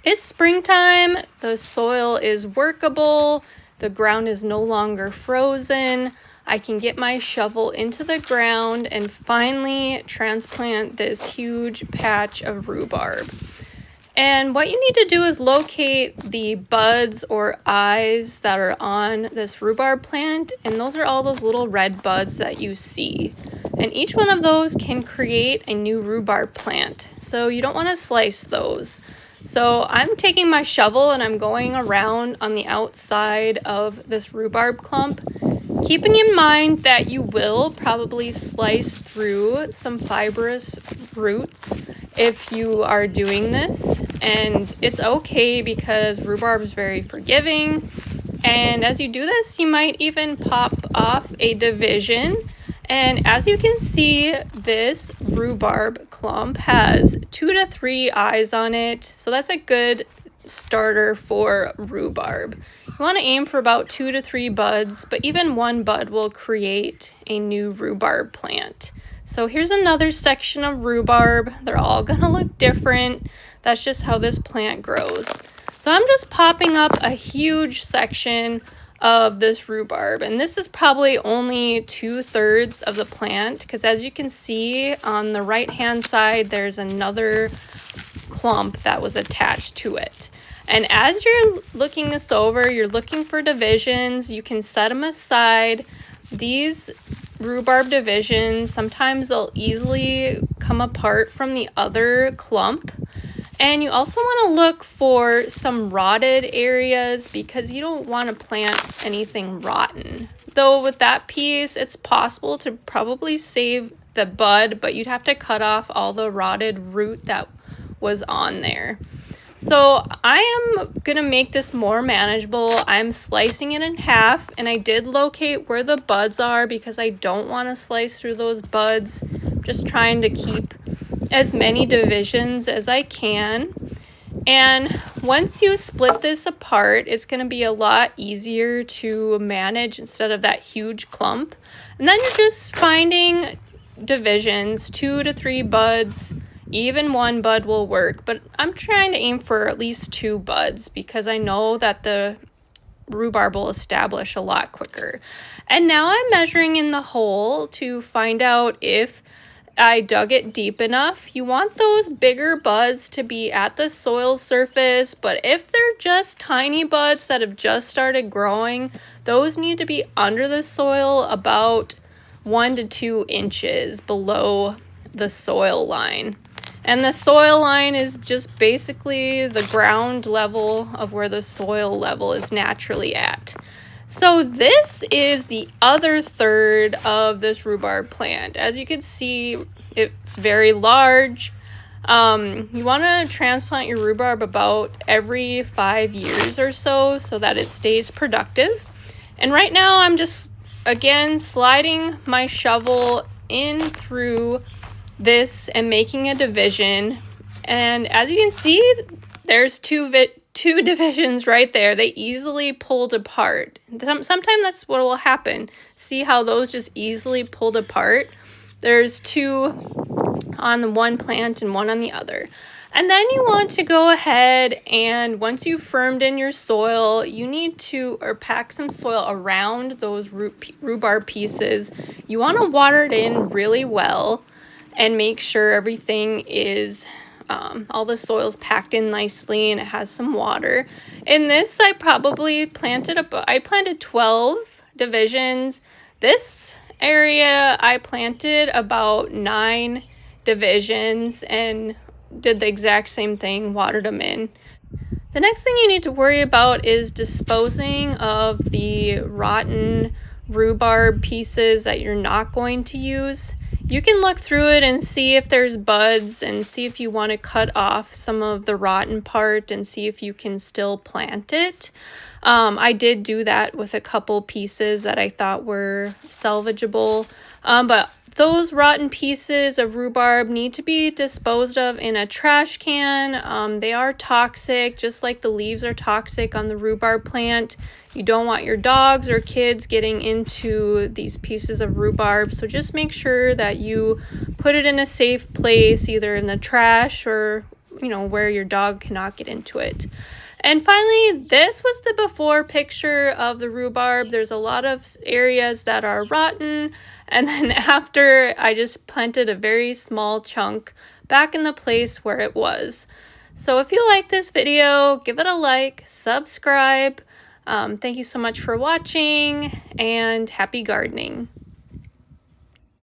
It's springtime, the soil is workable, the ground is no longer frozen. I can get my shovel into the ground and finally transplant this huge patch of rhubarb. And what you need to do is locate the buds or eyes that are on this rhubarb plant, and those are all those little red buds that you see. And each one of those can create a new rhubarb plant, so you don't want to slice those. So I'm taking my shovel and I'm going around on the outside of this rhubarb clump, keeping in mind that you will probably slice through some fibrous roots if you are doing this. And it's okay because rhubarb is very forgiving. And as you do this, you might even pop off a division. And as you can see, this rhubarb clump has 2 to 3 eyes on it. So that's a good starter for rhubarb. You want to aim for about 2 to 3 buds, but even one bud will create a new rhubarb plant. So here's another section of rhubarb. They're all going to look different. That's just how this plant grows. So I'm just popping up a huge section of this rhubarb, and this is probably only 2/3 of the plant, because as you can see on the right hand side there's another clump that was attached to it. And as you're looking this over, you're looking for divisions. You can set them aside. These rhubarb divisions, sometimes they'll easily come apart from the other clump. And you also want to look for some rotted areas because you don't want to plant anything rotten. Though with that piece, it's possible to probably save the bud, but you'd have to cut off all the rotted root that was on there. So I am going to make this more manageable. I'm slicing it in half, and I did locate where the buds are because I don't want to slice through those buds. I'm just trying to keep as many divisions as I can. And once you split this apart, it's going to be a lot easier to manage instead of that huge clump. And then you're just finding divisions, 2 to 3 buds. Even one bud will work, but I'm trying to aim for at least 2 buds because I know that the rhubarb will establish a lot quicker. And now I'm measuring in the hole to find out if I dug it deep enough. You want those bigger buds to be at the soil surface, but if they're just tiny buds that have just started growing, those need to be under the soil about 1 to 2 inches below the soil line. And the soil line is just basically the ground level of where the soil level is naturally at. So this is the other third of this rhubarb plant. As you can see, it's very large. You want to transplant your rhubarb about every 5 years or so that it stays productive. And right now I'm just, again, sliding my shovel in through this and making a division. And as you can see, there's two divisions right there. They easily pulled apart. Sometimes that's what will happen. See how those just easily pulled apart? There's 2 on the one plant and 1 on the other. And then you want to go ahead and once you've firmed in your soil, you need to pack some soil around those rhubarb pieces. You want to water it in really well and make sure everything is all the soil's packed in nicely and it has some water. In this, I planted 12 divisions. This area, I planted about 9 divisions and did the exact same thing, watered them in. The next thing you need to worry about is disposing of the rotten rhubarb pieces that you're not going to use. You can look through it and see if there's buds and see if you want to cut off some of the rotten part and see if you can still plant it. I did do that with a couple pieces that I thought were salvageable, but those rotten pieces of rhubarb need to be disposed of in a trash can. They are toxic, just like the leaves are toxic on the rhubarb plant. You don't want your dogs or kids getting into these pieces of rhubarb, so just make sure that you put it in a safe place, either in the trash or where your dog cannot get into it. And finally, this was the before picture of the rhubarb. There's a lot of areas that are rotten. And then after, I just planted a very small chunk back in the place where it was. So if you like this video, give it a like, subscribe. Thank you so much for watching, and happy gardening.